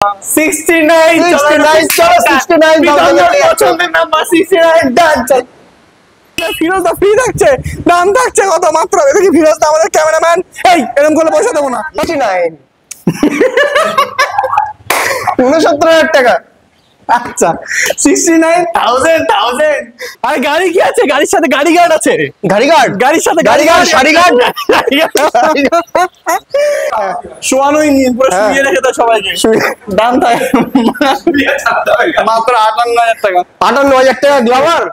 69 চলো 69 পছন্দের নাম্বার 69 ডান। ফিরোজদা ফ্রি থাকছে, দাম থাকছে কত মাত্র? দেখি ফিরোজদা আমাদের ক্যামেরাম্যান, এই এরকম করলে পয়সা দেবো না। 69 69,000 টাকা। আচ্ছা 69,000 আরে গাড়ি কি আছে? গাড়ির সাথে গাড়ি গার্ড আছে। গাড়ি গার্ড, গাড়ির সাথে গাড়ি গার্ড, শাড়ি গার্ড। শোয়ানোই নি, পুরো শুয়ে রেখে দাও সবাইকে। দাম থাকে মাত্র 58,000 টাকা। 58,000 টাকা গ্লামার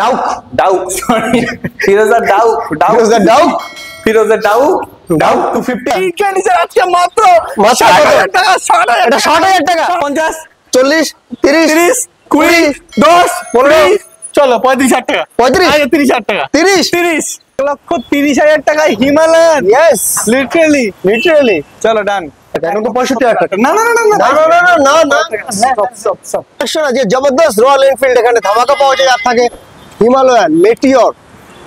ডাউক, ডাউক সরি ফিরোজা ডাউক, ফিরোজা ডাউক, ফিরোজা ডাউক, ডাউক 250। এই ক্যান্ডিসের আজকে মাত্র 60,000 টাকা। 60,000 এটা 60,000 টাকা। 50 40 30 30 20 10 15 চলো 35,000 টাকা। 35 আগে 30,000 টাকা। 30 30 লক্ষ 30,000 টাকায় হিমালয়ান, ইয়েস লিটারালি লিটারালি। চলো ডান। এখন তো 65,000 টাকা। না না না না না না না না না সব শোনা যে জবরদস্ত রয়্যাল এনফিল্ড এখানে ধামাকা পাওয়া যায়। আর থাকে Himalayan, Meteor,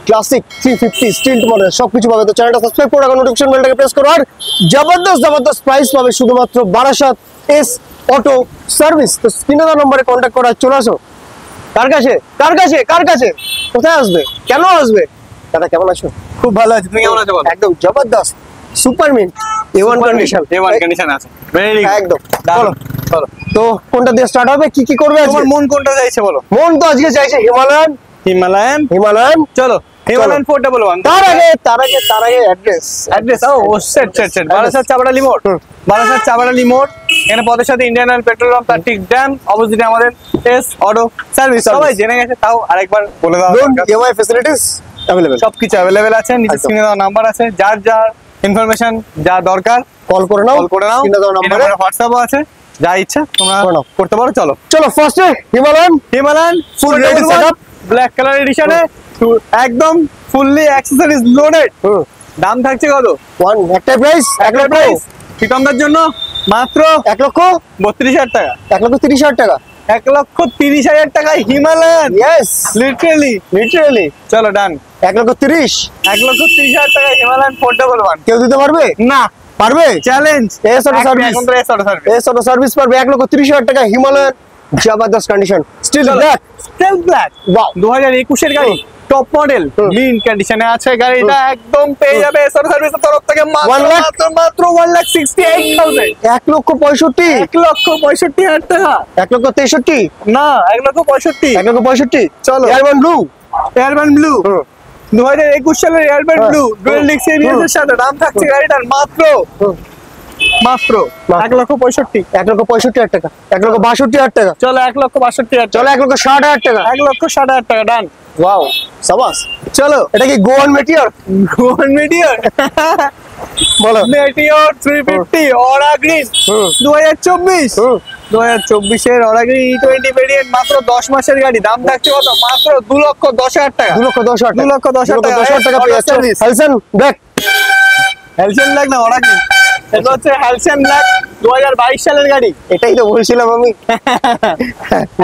classic 350 stilt model সবকিছু পাবে। তো চ্যানেলটা সাবস্ক্রাইব করে রাখো, নোটিফিকেশন বেলটাকে প্রেস করো। আর জবরদস্ত প্রাইস পাবে শুধুমাত্র বারাসাত এস অটো সার্ভিস। তো স্ক্রিনে দেওয়া নম্বরে কন্ট্যাক্ট করা, চলে আসো। কার কাছে কার কাছে কার কাছে কোথায় আসবে, কেন আসবে? দাদা কেমন আছো? খুব ভালো আছে, তুমি কেমন আছো বলো? একদম জবরদস্ত super mint A1 condition, A1 condition আছে, ভেরি একদম। চলো চলো। তো কোনটা দিয়ে স্টার্ট হবে, কি কি করবে আজকে? তোমার মন কোনটা চাইছে বলো? মন তো আজকে চাইছে হিমালয়ান, হিমালয়ান। হিমালয়ান। চলো হিমালয়ান 411। তার আগে অ্যাড্রেস ও সেট বারাসাত চাবড়ালি মোড়, বারাসাত চাবড়ালি মোড়। এখানে পথের সাথে ইন্ডিয়ান অয়েল পেট্রোল পাম্প, তার ঠিক ড্যাম অপোজিটে আমাদের এস অটো সার্ভিস। সবাই জেনে গেছে, তাও আরেকবার বলে দাও। ইএমআই ফ্যাসিলিটিস अवेलेबल, সবকিছু অ্যাভেলেবেল আছে, নিচে স্ক্রিনে দেওয়া নাম্বার আছে। যার যার ইনফরমেশন যা দরকার কল করে নাও, কল করে নাও। স্ক্রিনে দেওয়া নম্বরে হোয়াটসঅ্যাপও আছে, যা ইচ্ছা তোমরা করতে পারো। চলো চলো ফার্স্টে Himalayan, Himalayan full ready setup, black colour এডিশনে, একদম ফুললি অ্যাক্সেসরিজ লোডেড। দাম থাকছে কত? একটা প্রাইস, এক লক্ষ প্রাইস প্রীতমদার জন্য মাত্র 1,32,000 টাকা। 1,30,000 টাকা, 1,30,000 টাকায় হিমালয়ান, ইয়েস লিটারালি। চলো ডান। 1,30,000 1,30,000 টাকায় হিমালয়ান 411। কেউ দিতে পারবে না, পারবে? চ্যালেঞ্জ। এস অটো সার্ভিস, এখন তো S auto service, S auto service পারবে 1,30,000 টাকা হিমালয়ান জবরদস্ত condition, steel black, steel black. Wow 2021 এর গাড়ি, টপ মডেল, লিন কন্ডিশনে আছে গাড়িটা। একদম পেয়ে যাবে এস অটো সার্ভিসের তরফ থেকে মাত্র 1,68,000। 1,65,000, 1,65,000 টাকা। 1,63,000, না 1,65,000। 1,65,000। চলো এয়ারম্যান ব্লু, এয়ারম্যান ব্লু 2021 সালের airman blue dual disc ABS এর সাথে। দাম থাকছে গাড়িটার মাত্র 1,65,000। 1,65,000 টাকা, 1,62,000 টাকা, চলো 1,62,000। চলো 1,60,000 টাকা, 1,60,000 টাকা ডান। ওয়াও সাবাস। চলো এটা কি গোয়ান মেটিওর? গোয়ান মেটিওর, বলো মেটিওর 350 অরা গ্রিন 2024 এর অরা গ্রিন E20 ভেরিয়েন্ট, মাত্র 10 মাসের গাড়ি। দাম থাকছে কত? মাত্র 2,10,000 টাকা। 2,10,000 টাকা, 2,10,000 টাকা পেয়ে যাচ্ছ। হেলসন ব্ল্যাক, হ্যালসেন ব্ল্যাক না অরা গ্রিন, এটা হচ্ছে হ্যালসেন ব্ল্যাক 2022 সালের গাড়ি। এটাই তো বলছিলাম আমি।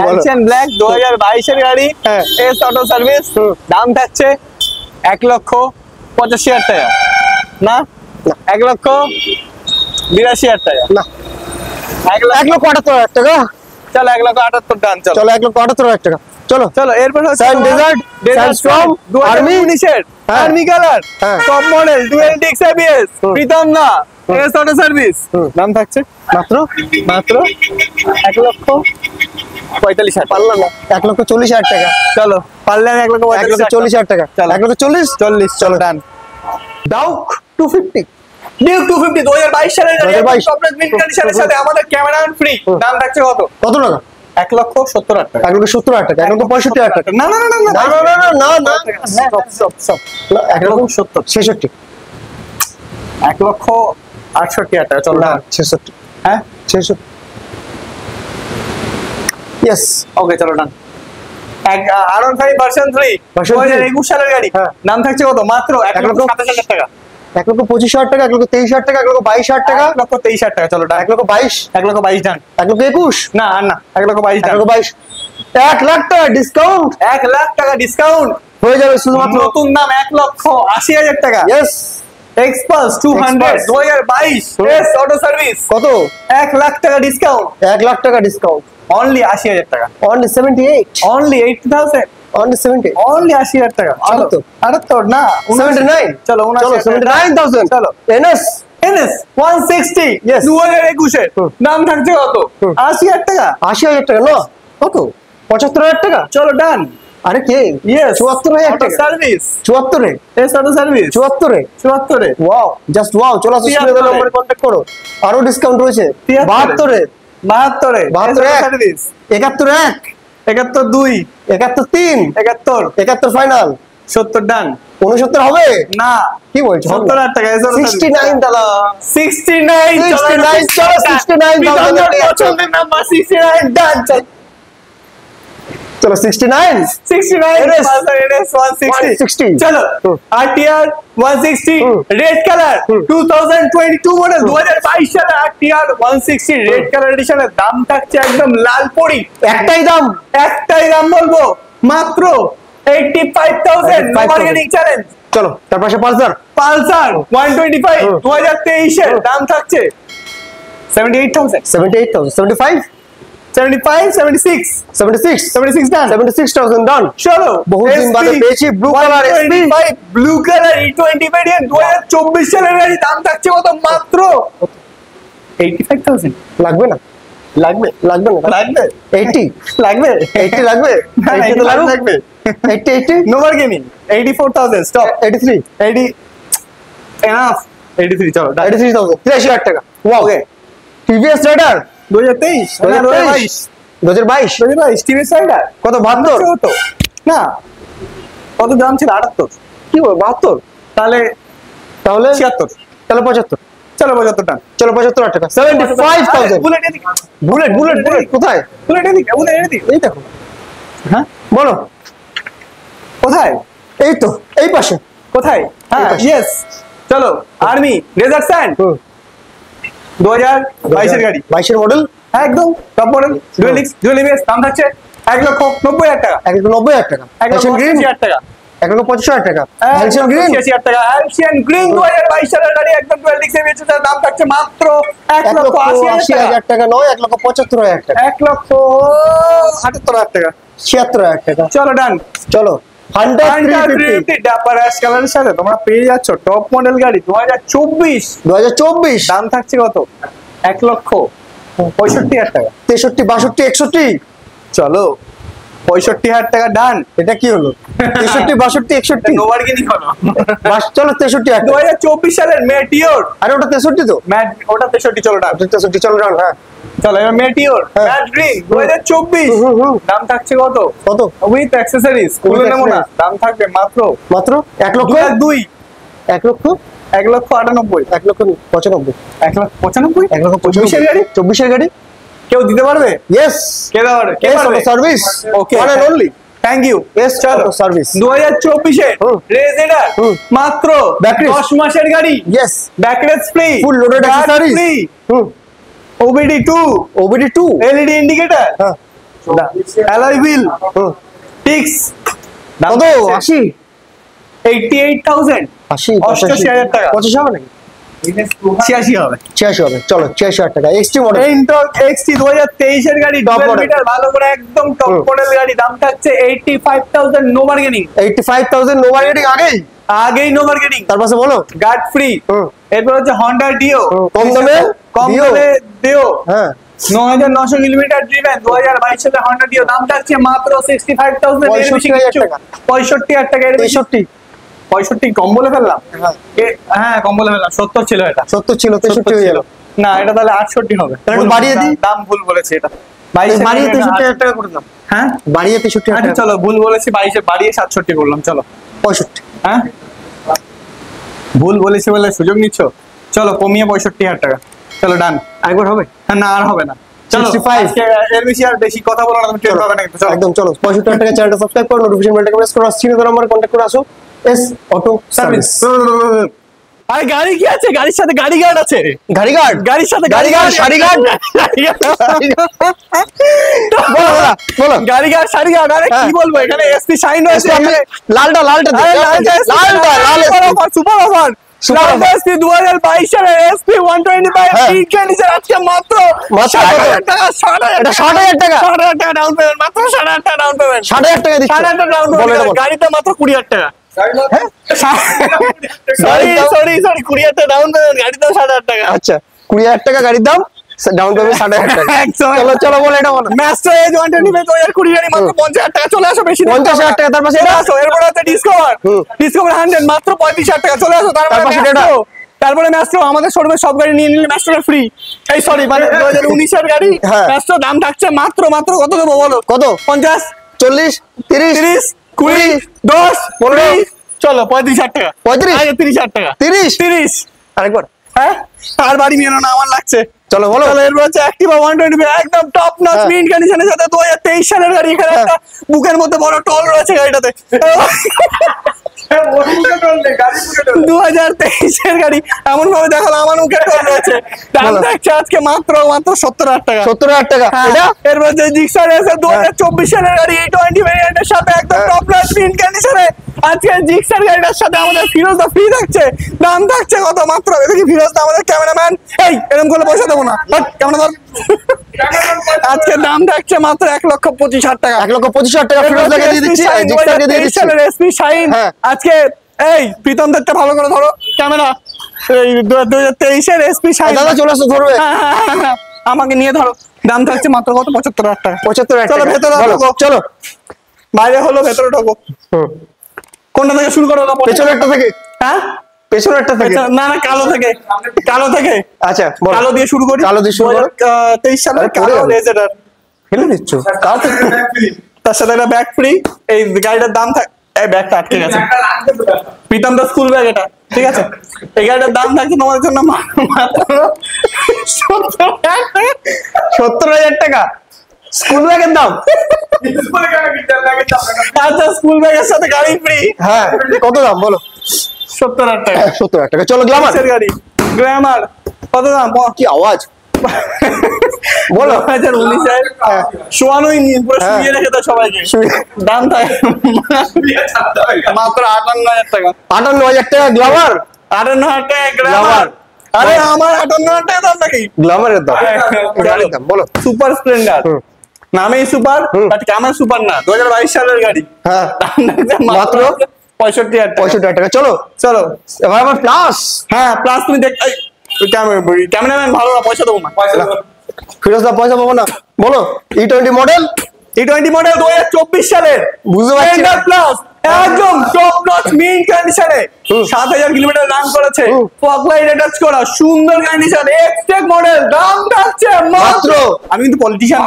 হ্যালসেন ব্ল্যাক 2022 এর গাড়ি, এস অটো সার্ভিস। দাম থাকছে 1,85,000 টাকা। না 1,82,000 টাকা। না 1,78,000 টাকা। চলো 1,78,000 ডান। চলো চলো 1,78,000 টাকা। চলো চলো এরপর হচ্ছে সান ডেজার্ট, Sandstorm 2019 এর army colour, top model, dual disc ABS, Pritam না এস অটো সার্ভিস। দাম থাকছে মাত্র 1,45,000। পারলাম না, 1,40,000 টাকা। চলো পারলেন 1,40,000 টাকা, চলো 1,40,000। চলো ডান। ডাউক 250, ডিউক 250 2022 সালের গাড়ি, 2022 কমপ্লিট মিন্ট কন্ডিশনের সাথে আমাদের ক্যামেরাম্যান ফ্রি। দাম থাকছে কত? কত টাকা? 1,70,000 টাকা। 1,70,000 টাকা, 1,65,000 টাকা। না না না না না না না না না, সব 1,70,000 66, 1,68,000 টাকা। চলো না 66, হ্যাঁ 66, ইয়েস। ওকে চলো ডান। R15 ভার্সন 3 2021 সালের গাড়ি, দাম থাকছে কত? মাত্র 1,27,000 টাকা। 1,25,000 টাকা, 1,23,000 টাকা, 1,22,000 টাকা, 1,23,000 টাকা। চলো ডান। 1,22,000, 1,22,000 ডান। 1,21,000, না আর না 1,22,000 ডান। 1,22,000, 1,00,000 টাকা ডিসকাউন্ট 1,00,000 টাকা ডিসকাউন্ট হয়ে যাবে শুধুমাত্র নতুন দাম 1,80,000 টাকা। Yes Xpulse 200 2022 S auto service কত? 1 লাখ টাকা ডিসকাউন্ট, 1 লাখ টাকা ডিসকাউন্ট, অনলি 80,000 টাকা, অনলি 78, অনলি 80,000, অনলি 70, অনলি 80,000 টাকা। 78 না 79, চলো চলো 79,000, চলো এনএস এনএস 160 Yes. 2021 এর দাম থাকছে কত? 80,000 টাকা। 80,000 টাকা না, কত? 75,000 টাকা। চলো ডান। আরে কে? ইয়েস 74,000 অটো টাকা, service 74 S auto service 74, 74 wow, just wow. চলো স্ক্রিনে দেওয়া নম্বরে কন্টাক্ট করো, আরো ডিসকাউন্ট রয়েছে। 72, 72 72 সার্ভিস 71, 71 2 71, 71 71 ফাইনাল, 70 ডান 69 হবে না কি বলছো? 70,000 টাকা এস অটো 69 দাদা, 69 69, চলো 69,000 টাকা। পছন্দের নাম্বার 69 ডান চলো 69, 69 NS NS 160 160 চলো RTR 160 রেড কালার 2022 মডেল 2022 সালে RTR 160 রেড কালার এডিশনের দাম থাকছে একদম লাল পরি, একটাই দাম, একটাই দাম বলবো মাত্র 85,000 নো মার্কেটিং চ্যালেঞ্জ। চলো তার পাশে পালসার পালসার 125 2023 এর দাম থাকছে 78,000 78,000, 75, 75 76 76, 76 ডান 76,000 ডান। চলো বহুদিন বাদে পেয়েছি blue colour SP, blue colour E20 variant 2024 সালের গাড়ি দাম থাকছে কত? মাত্র 85,000 লাগবে না, লাগবে লাগবে না, লাগবে 80, লাগবে 80 লাগবে, 80 তো লাগবে, 80, 80, নো বার্গেনিং 84,000 স্টপ 83, 80 এনাফ 83 চলো 83,000, 83,000 টাকা। Wow, okay TVS Raider 2023 2022, 2022 2022 TV সাইডার কত? 72, কত না কত দাম ছিল? 78 কি বল 72, তাহলে তাহলে 76 তাহলে 75, চলো 75 টাকা চলো 75,000 টাকা, 75,000। বুলেট এদিকে বুলেট, বুলেট, বুলেট কোথায়? বুলেট এদিকে বুলেট এদিকে এই দেখো, হ্যাঁ বলো কোথায় এই তো, এই পাশে। কোথায়? হ্যাঁ ইয়েস চলো আর্মি ডেজার্ট স্যান্ড 2022 এর গাড়ি 22 এর মডেল, হ্যাঁ একদম টপ মডেল ডুয়েল এবিএস দাম থাকছে 1,90,000 টাকা 1,90,000 টাকা। হ্যালসিয়ান গ্রিন 1,85,000 টাকা 1,85,000 টাকা। হ্যালসিয়ান গ্রিন 85,000 টাকা হ্যালসিয়ান গ্রিন 2022 সালের গাড়ি একদম ডুয়েল ডিক্স এবিএস এর দাম থাকছে মাত্র 1,80,000 টাকা 1,80,000 টাকা নয়, 1,75,000 টাকা, 1,78,000 টাকা 76,000 টাকা। চলো ডান চলো 100 ডাপার অ্যাশ কালারের সাথে তোমরা পেয়ে যাচ্ছ টপ মডেল গাড়ি 2024 2024, দাম থাকছে কত? 1,65,000 টাকা 63, 62, 61, চলো 65,000 টাকা ডান এটা কি হলো? 63, 62, 61, নো বার্গেনিং হলো চলো 63,000 টাকা। 2024 সালের মেটিওর আরে ওটা 63 তো, ম্যাট ওটা 63 চলো ডান 63, চলো রান। হ্যাঁ চলো এবার মেটিওর হ্যাঁ। ম্যাট গ্রিন 2024 দাম থাকছে কত? কত? উইথ অ্যাকসেসরিজ খুলে নেবো না accessories। দাম থাকবে মাত্র মাত্র 1 লক্ষ 2 1 লক্ষ 1,98,000 1 লক্ষ 95, 1,95,000 1 লক্ষ 24 এর গাড়ি 24 এর গাড়ি। কেউ দিতে পারবে? ইয়েস, কে দেবে? কে yes, পারবে? auto service, okay one and only, thank you yes, চলো auto service, 2024 এর রেজেডার মাত্র Batteries। 10 মাসের গাড়ি yes, ব্যাকরেজ free full loaded accessories, free OBD2 OBD2, LED indicator হ্যাঁ অ্যালয় হুইল টিক্স কত? 80, 88,000 80, 88,000 টাকা 85 হবে নাকি? 86 হবে 86 হবে। চলো 86,000 টাকা। এক্সট্রি মডেল ইন্টক XT 2023 এর গাড়ি Top ডুয়াল model। মিটার ভালো করে একদম টপ মডেল গাড়ি দাম থাকছে 85,000 নো বার্গেনিং 85,000 নো মার্কেটিং আগেই। আগেই নো মার্কেটিং তার পাশে বলো গার্ড ফ্রি এরপর হচ্ছে হন্ডা ডিও কম দামে Dio। ডিও হ্যাঁ 9,900 কিলোমিটার ড্রিভেন 2022 সালে হন্ডা ডিও দাম থাকছে মাত্র 65,000 এর বেশি 65,000 কিছু টাকা। 65,000 টাকা এর বেশি 63, 65 কম বলে ফেললাম হ্যাঁ হ্যাঁ কম বলে ফেললাম 70 ছিল এটা 70 ছিল, 63 হয়ে গেল। না এটা তাহলে 68 হবে একটু বাড়িয়ে দিই। দাম ভুল বলেছি এটা বাড়িয়ে 63,000 টাকা করে দাও। হ্যাঁ বাড়িয়ে 63,000 আচ্ছা টাকা, চলো ভুল বলেছি 22 বাড়িয়ে 67 করলাম চলো 65, হ্যাঁ ভুল বলেছি বলে সুযোগ নিচ্ছ চলো কমিয়ে 65,000 টাকা চলো ডান একবার হবে। হ্যাঁ না আর হবে না চলো 65 আজকে এর বেশি আর বেশি কথা বলো না তুমি ট্রেন পাবে না কিন্তু চলো একদম চলো 65,000 টাকা চ্যানেলটা সাবস্ক্রাইব করো, নোটিফিকেশন বেলটা প্রেস করো, স্ক্রিনে দেওয়া নম্বরে কন্টাক্ট করে আসো। S auto service. আরে গাড়ি কি আছে গাড়ির সাথে গাড়ি গার্ড আছে গাড়ি গার্ড, গাড়ির সাথে গাড়ি গার্ড, শাড়ি গার্ড, বলো বলো বলো। গাড়ি গার্ড শাড়ি গার্ড আরে কি বলবো এখানে এসপি শাইন রয়েছে লালটা লালটা আরে লালটা লাল সুপার অফার এসপি 2022 সালের এসপি 125 হ্যাঁ। ফ্রি কন্ডিশন আজকে মাত্র মাত্র 60,000 টাকা, এটা 60,000 টাকা। 60,000 টাকা ডাউন পেমেন্ট, মাত্র 60,000 টাকা ডাউন পেমেন্ট, 60,000 টাকা দিচ্ছ 60,000 টাকা ডাউন বলো এটা পেমেন্ট, বলো। গাড়িতে মাত্র 20,000 টাকা। গাড়ির দাম- সরি 20,000 টাকা ডাউন পেমেন্ট, গাড়িতে 60,000 টাকা। আচ্ছা 20,000 টাকা গাড়ির দাম, ডাউন পেমেন্ট 60,000 টাকা। একদম। চলো চলো বলো এটা বলো। ম্যাস্ট্রো এজ 125 2020 গাড়ি মাত্র 50,000 টাকা, চলে আসো, বেশি 50,000 টাকা, তার পাশে চলে এটা? আসো। এরপরে হচ্ছে ডিসকভার, ডিসকভার 100 মাত্র 35,000 টাকা, চলে আসো। তার পাশে এটা? তারপরে ম্যাস্ট্রো, আমাদের শোরুমে সব গাড়ি নিয়ে নিলে ম্যাস্ট্রো ফ্রি। এই সরি মানে 2019 এর গাড়ি হ্যাঁ। ম্যাস্ট্রো দাম থাকছে মাত্র কত দেবো বলো? কত? 50, 40, 30, 30, 20, 10, 15, 20, চলো 35,000 টাকা, 35? আগে 30,000 টাকা, 30? 30, আরেকবার হ্যাঁ আর বাড়ি মেনো না, আমার লাগছে। চলো বলো। চলো এরপর হচ্ছে অ্যাক্টিভা 125 একদম টপ নচ হ্যাঁ। মিন্ট কন্ডিশনের সাথে 2023 সালের গাড়ি। এখানে একটা বুকের মধ্যে বড় টল রয়েছে গাড়িটাতে। 2023 এর গাড়ি এমন ভাবে দেখালো আমার মুখে টল রয়েছে। দাম বলো। থাকছে আজকে মাত্র 70,000 টাকা। 70,000 টাকা। হ্যাঁ, এটা এরপর যে জিক্সার এসে 2024 সালের গাড়ি E20 ভ্যারিয়েন্টের সাথে একদম হ্যাঁ। টপ নচ মিন্ট কন্ডিশনে আজকে জিক্সার গাড়িটার সাথে আমাদের ফিরোজদা ফ্রি থাকছে। দাম থাকছে কত মাত্র, দেখি ফিরোজদা আমাদের ক্যামেরাম্যান, এই এরকম করে পয়সা দেবো না, ক্যামেরা ধর। আজকে দাম থাকছে মাত্র 1,25,000 টাকা। 1,25,000 টাকা ফিরোজ লাগিয়ে দিয়ে দিচ্ছি, জিক্সারকে দিয়ে দিচ্ছি। এসপি শাইন হ্যাঁ। আজকে, এই প্রীতম দত্ত ভালো করে ধরো ক্যামেরা, এই 2023 এর এসপি শাইন। দাদা চলে আসো, ধরবে। আমাকে নিয়ে ধরো, দাম থাকছে মাত্র কত 75,000 টাকা। 75,000 চলো টাকা। ভেতরে বলো, ঢোকো। চলো। বাইরে হলো, ভেতরে ঢোকো। হুম। কোনটা থেকে শুরু করো? পেছনে একটা থেকে, হ্যাঁ পেছনে একটা থেকে। না না কালো থেকে, কালো থেকে, আচ্ছা বলো। কালো দিয়ে শুরু করি। কালো দিয়ে শুরু করো। 2023 সালের আরে, পড়ে কালো গেল। রেজেডার, ফেলে দিচ্ছ। তার সাথে একটা ব্যাগ ফ্রি। এই গাড়িটার দাম এই ব্যাগটা আটকে গেছে, প্রীতম দা স্কুল ব্যাগ এটা, ঠিক আছে। এই গাড়িটার দাম থাকছে তোমাদের জন্য মাত্র 70,000 টাকা স্কুল ব্যাগের দাম। আচ্ছা স্কুল ব্যাগের সাথে গাড়ি ফ্রি, হ্যাঁ কত দাম বলো? 70,000 টাকা। 70,000 টাকা। চলো গ্ল্যামার। কিসের গাড়ি? গ্ল্যামার কত দাম? কি আওয়াজ বলো। 2019 এর শোয়ানোই নি, পুরো হ্যাঁ। শুয়ে রেখে দাও সবাইকে। দাম থাকে মাত্র 58,000 টাকা। 58,000 টাকা গ্ল্যামার। 58,000 টাকা গ্ল্যামার। গ্ল্যামার। আরে আমার 58,000 টাকা দাম নাকি? গ্ল্যামারের দাম, হ্যাঁ, গাড়ির দাম বলো। সুপার স্প্লেন্ডার, হুম। নামেই সুপার বাট ক্যামেরা সুপার না, 2022 সালের গাড়ি। হ্যাঁ দাম থাকছে মাত্র 65,000 টাকা। 65,000 টাকা। চলো চলো এবার আমার প্লাস। হ্যাঁ প্লাস তুমি দেখ, ক্যামেরাম্যান ভালো না, পয়সা দেবো না। ফিরোজ দা পয়সা পাবো না, বলো। E20 মডেল, E20 মডেল 2024 সালের, বুঝতে পারছি না। প্লাস একদম টপ নচ মিন কন্ডিশনে, হুম। 7,000 কিলোমিটার রান করেছে, হুম। ফগ লাইট অ্যাটাচ করা, সুন্দর কন্ডিশন, এক্সটেক মডেল। দাম থাকছে মাত্র, আমি কিন্তু পলিটিশিয়ান,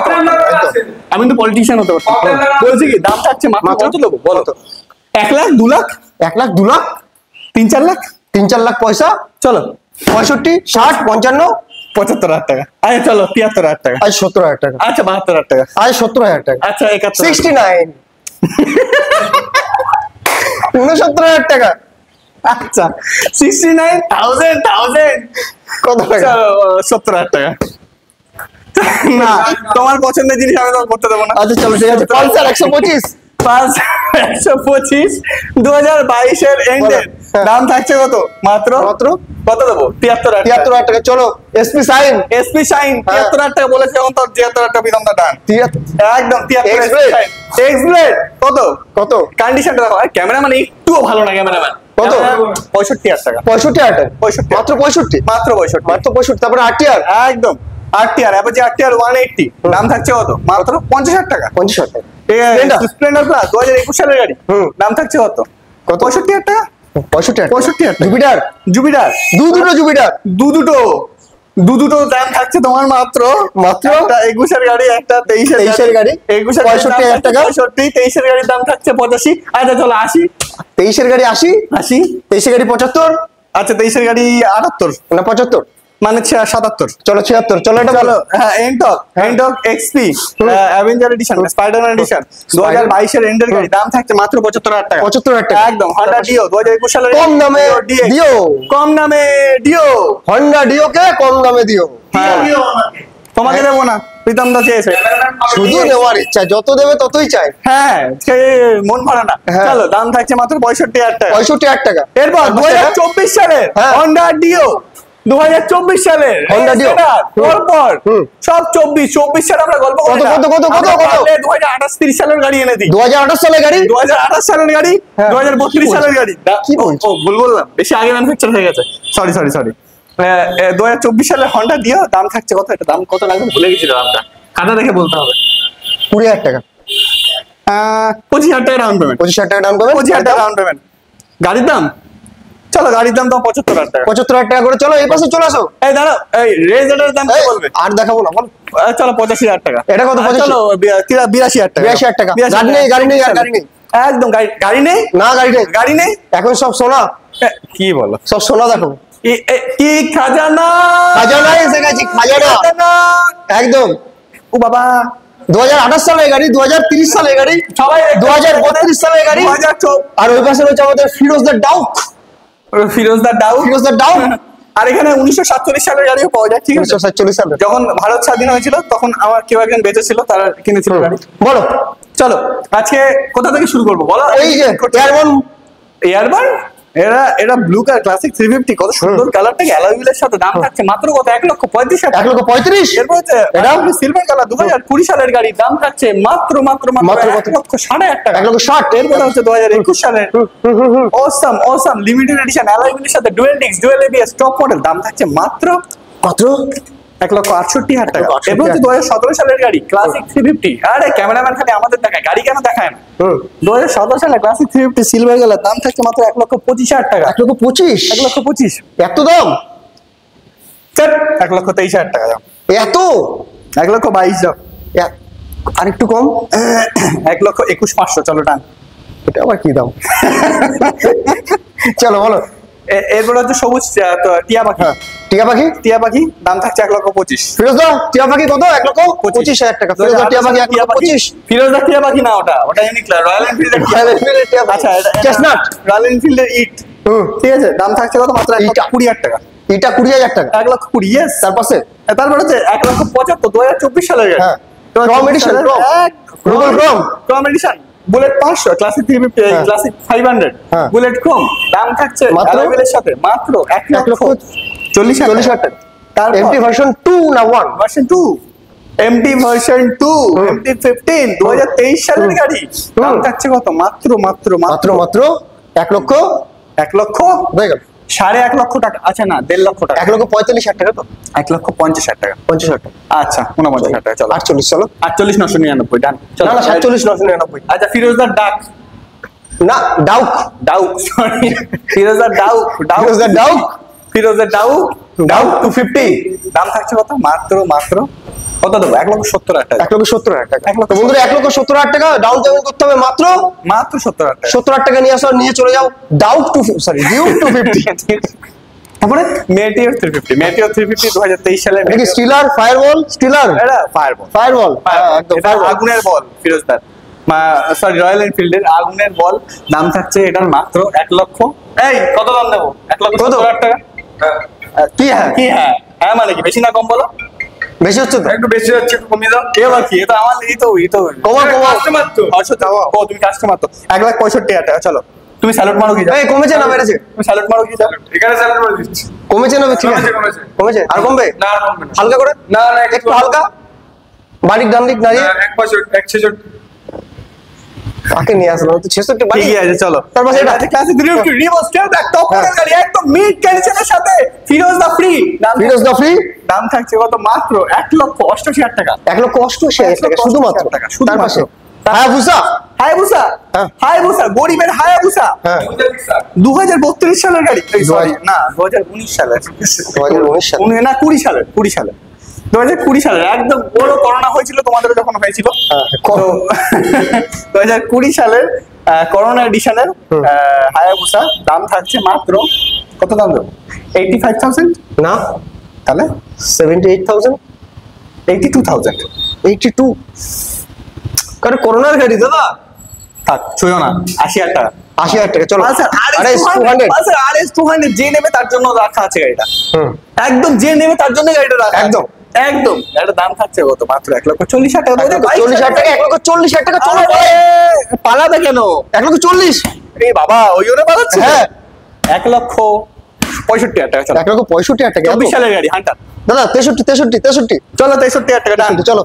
আমি কিন্তু পলিটিশিয়ান হতে পারছি। বলছি কি দাম থাকছে মাত্র কত দেবো বলো তো? 1 লাখ, 2 লাখ, 1 লাখ, 2 লাখ, 3-4 লাখ, 3-4 লাখ পয়সা। চলো 65, 60, 55, 75,000 টাকা। আচ্ছা চলো 73,000 টাকা। আজ 70,000 টাকা। আচ্ছা 72,000 টাকা। আজ 70,000 টাকা। আচ্ছা 71,000, 69, 69,000 টাকা। আচ্ছা 69,000 কত টাকা? চলো 70,000 টাকা। না তোমার পছন্দের জিনিস আমি তোমাকে করতে দেবো না। আচ্ছা চলো ঠিক আছে। পালসার 125, 125 2022 এর এন্ডের হ্যাঁ। দাম থাকছে কত? মাত্র মাত্র কত দেবো? 73,000 টাকা। 73,000 টাকা। চলো এসপি সাইন, এসপি শাইন হ্যাঁ। 73,000 টাকা বলেছে, এখন তো 73,000 টাকা বিদম দা ডান। 73 একদম 73 X-Blade। এক্সব্লেড কত? কত? কন্ডিশনটা দেখো, ক্যামেরাম্যান একটুও ভালো না, ক্যামেরাম্যান কত? 65,000 টাকা। 65,000 টাকা। 65,000 মাত্র 65, মাত্র 65। মাত্র 65। তারপরে আরটিআর একদম আরটিআর, এবার যে আরটিআর 180 দাম থাকছে কত? মাত্র 50,000 টাকা। 50,000 টাকা। স্প্লেন্ডার, স্প্লেন্ডার প্লাস 2021 সালের গাড়ি, হুম। দাম থাকছে কত? কত? 65,000 টাকা। 65,000 65,000 টাকা। জুপিটার, জুপিটার দুটো জুপিটার। দুটো দাম থাকছে তোমার মাত্র মাত্র? একটা 21 এর গাড়ি, একটা 23 23 গাড়ি। 21 এর 65,000 টাকা। 65, 23 এর গাড়ির দাম থাকছে 85। আচ্ছা চলো 80। 23 এর গাড়ি 80, 80, 23 এর গাড়ি 75 আচ্ছা 23 এর গাড়ি 78, না 75, মানে 77। চলো 76। চলো এটা চলো বলো। হ্যাঁ Ntorq XP Avenger edition, Spiderman edition 2022 এর এন্ডের গাড়ি, দাম থাকছে মাত্র 75,000 টাকা। 75,000 টাকা। একদম হন্ডা ডিও 2021 সালের কম দামে DX, ডিও। কম দামে ডিও। হন্ডা ডিও কে কম দামে দিও। হ্যাঁ। তোমাকে দেবো না, প্রীতম দা চেয়েছে শুধু নেওয়ার ইচ্ছা, যত দেবে ততই চাই। হ্যাঁ সে মন ভরা না। হ্যাঁ। চলো দাম থাকছে মাত্র 65,000 টাকা। 65,000 টাকা। এরপর 2024 সালের হ্যাঁ। হন্ডা ডিও, 2024 সালের Honda Dio। পরপর হুম। সব 24 সালে আমরা গল্প করি না। কত? আমরা পারলে 2028-30 সালের গাড়ি এনে দিই। 2028 সালের গাড়ি, 2028 সালের গাড়ি, হ্যাঁ। 2032 সালের গাড়ি। কি বলছো? ও ভুল বললাম, বেশি আগে ম্যানুফ্যাকচার হয়ে গেছে। সরি 2024 সালের হন্ডা ডিও দাম থাকছে কত? এটা দাম কত লাগবে ভুলে গেছি দামটা, খাতা দেখে বলতে হবে। 20,000 টাকা। 25,000 টাকা ডাউন পেমেন্ট। 25,000 টাকা ডাউন পেমেন্ট। 25,000 টাকা ডাউন পেমেন্ট। গাড়ির দাম, চলো গাড়ির দাম তো 75,000 টাকা। 75,000 টাকা করে। চলো এই পাশে চলে আসো। এই দাঁড়াও, এই রেজের দাম কি এই, বলবে? আর দেখাবো না, বল। চলো 85,000 টাকা। এটা কত? 85? চলো 82,000 টাকা। 82,000 টাকা। গাড়ি নেই, আর গাড়ি নেই। একদম গাড়ি নেই, না গাড়ি নেই, গাড়ি নেই। এখন সব সোনা, কি বলো? সব সোনা দেখো। কি খাজানা? খাজানা এসে গেছে, খাজানা একদম। ও বাবা, 2028 সালের গাড়ি, 2030 সালের গাড়ি, সবাই 2032 সালের গাড়ি। 2004 আর ওই পাশে রয়েছে আমাদের ফিরোজদার ডাউক। ফিরোজদার ডাউ। ফিরোজদার ডাউক আর এখানে 1947 সালের গাড়িও পাওয়া যায়, ঠিক আছে? 1947 সালে। যখন ভারত স্বাধীন হয়েছিল তখন আমার কেউ একজন বেঁচে ছিল, তারা কিনেছিল গাড়ি। বলো, চলো আজকে কোথা থেকে শুরু করবো বলো? এই যে এয়ারবন, এয়ারবান, এরা ব্লু কালার ক্লাসিক 350, কত সুন্দর কালারটাকে অ্যালয় হুইলের সাথে। দাম থাকছে মাত্র কত? 1,35,000 টাকা। 1,35,000। এরপর হচ্ছে এটা সিলভার কালার 2020 সালের গাড়ি, দাম থাকছে মাত্র 1,60,000 টাকা। 1,60,000। এরপর হচ্ছে 2021 সালের অসাম লিমিটেড এডিশন অ্যালয় হুইলের সাথে dual disk dual ABS top model, দাম থাকছে মাত্র 1,68,000 টাকা। 1,68,000 এরপর হচ্ছে 2017 সালের গাড়ি ক্লাসিক 350। আরে ক্যামেরাম্যান খালি আমাদের দেখায়, গাড়ি কেন দেখায় না? 2017 সালে ক্লাসিক 350 সিলভার কালার, দাম থাকছে মাত্র 1,25,000 টাকা। 1,25,000। 1,25,000 এত দাম? 1,23,000 টাকা দাম। এত? 1,22,000 আর একটু কম? 1,21,500। চলো টান। এটা আবার কি দাম? চলো বলো। এরপর হচ্ছে সবুজ টিয়া পাখি। টিয়া পাখি, টিয়া পাখি দাম থাকছে 1,25,000। ফিরোজদা টিয়া পাখি কত? 1,25,000 টাকা। ফিরোজদা টিয়া পাখি 1,25,000। ফিরোজদা টিয়া পাখি না, ওটা ইউনিক রয়্যাল এনফিল্ডের টিয়া পাখি। আচ্ছা চেস্টনাট, রয়্যাল এনফিল্ডের ইট, ঠিক আছে? দাম থাকছে কত? মাত্র 1,20,000 টাকা। এটা 20,000 টাকা। 1,20,000, ইয়েস। তার পাশে তারপর হচ্ছে 1,75,000 2024 সালের গাড়ি। হ্যাঁ। ক্রম এডিশন, ক্রম এডিশন বুলেট 500 ক্লাসিক 350 হ্যাঁ। ক্লাসিক 500 হ্যাঁ। বুলেট ক্রোম, দাম থাকছে মাত্র? অ্যালয়ের সাথে মাত্র 1,40,000 টাকা। তারপর এমটি ভার্সন 2 না 1? ভার্সন 2, এমটি ভার্সন 2, এমটি 15 2023 সালের গাড়ি, দাম থাকছে কত? মাত্র 1 লক্ষ হয়ে গেল। 1.5 লক্ষ টাকা। আচ্ছা না, 1.5 লক্ষ টাকা। 1,45,000 টাকা তো? 1,50,000 টাকা। 50,000 টাকা। আচ্ছা 49,000 টাকা। চলো 48, চলো। 48,999 ডান। না না, 47,999। আচ্ছা ফিরোজদার ডাক, না, ডাউক, সরি ফিরোজদার ডাউক, ফিরোজদার ডাউক, ফিরোজের ডাউক, ডাউক 250। দাম থাকছে কত? মাত্র কত দেবো? 1,70,000 টাকা। 1,70,000 টাকা। তো বন্ধুরা 1,70,000 টাকা ডাউন পেমেন্ট করতে হবে। মাত্র 70,000 টাকা। 70,000 টাকা নিয়ে আসো, নিয়ে চলে যাও ডাউক ডিউক 250। তারপরে মেটিওর 350, মেটিওর 350 2023 সালে। এটা কি স্টিলার ফায়ারওয়াল? স্টিলার এটা ফায়ারবল, ফায়ারওয়াল একদম এটা ফায়ারওয়াল। আগুনের বল ফিরোজদার, সরি রয়্যাল এনফিল্ডের আগুনের বল, দাম থাকছে এটার মাত্র 1 লক্ষ। এই কত দাম দেবো? 1,70,000 টাকা। কি হ্যাঁ হ্যাঁ মানে কি বেশি না কম বলো? বেশি হচ্ছে তো? একটু বেশি হচ্ছে, একটু কমিয়ে দাও। এবার কি? এটা আমার কমা। কাস্টমার তো। আচ্ছা ও তুমি কাস্টমার তো। 1,65,000 টাকা। চলো তুমি স্যালুট মারো কি? এই কমেছে না বেড়েছে? তুমি স্যালুট মারো কি? এখানে স্যালুট মারো দিচ্ছি। কমেছে না? ঠিক আছে, কমেছে। আর কমবে না, আর কমবে না। হালকা করে? না একটু হালকা, বাড়ির ডান দিক দাঁড়িয়ে 1,66 কাকে নিয়ে আসলো তো? 66 বাড়ি। ঠিক আছে চলো। তার পাশে এটা ক্লাসিক 350 রিভো স্টেল ব্যাক টপ মডেল গাড়ি, একদম মিড কন্ডিশনের সাথে ফিরোজদা ফ্রি। ফিরোজদা ফ্রি, দাম থাকছে কত? মাত্র 1,88,000 টাকা। 1,88,000 টাকা শুধুমাত্র। তার পাশে হায়াবুসা, হায়াবুসা, হ্যাঁ। হায়াবুসা গরিবের হায়াবুসা, হ্যাঁ 2032 সালের গাড়ি। সরি না, 2019 সালের, 2019 সালে। না 20 সালের, 2020 সালের একদম বড় করোনা হয়েছিল তোমাদের যখন হয়েছিল। হ্যাঁ, তো 2020 সালের করোনা এডিশনের হায়াবুসা, দাম থাকছে মাত্র কত? দাম দেবো 85,000 না, তাহলে 78,000, 82,000। 82 কারণ করোনার গাড়ি দাদা। থাক ছুঁয়ো না, 80,000 টাকা। 80,000 টাকা। চলো আরে RS 200 যে নেবে তার জন্য রাখা আছে গাড়িটা। হুম, একদম যে নেবে তার জন্য গাড়িটা রাখা একদম। একদম একটা দাম থাকছে কত মাত্র 1,40,000 টাকা 40,000 টাকা, 1,40,000 টাকা, চলো পালাবে কেন 1,40,000। এই বাবা ওই জন্য পালাচ্ছে হ্যাঁ 1,65,000 টাকা চলো 1,65,000 টাকা। 24 সালের গাড়ি হান্টার দাদা 63, 63, 63, চলো 63,000 টাকা ডান চলো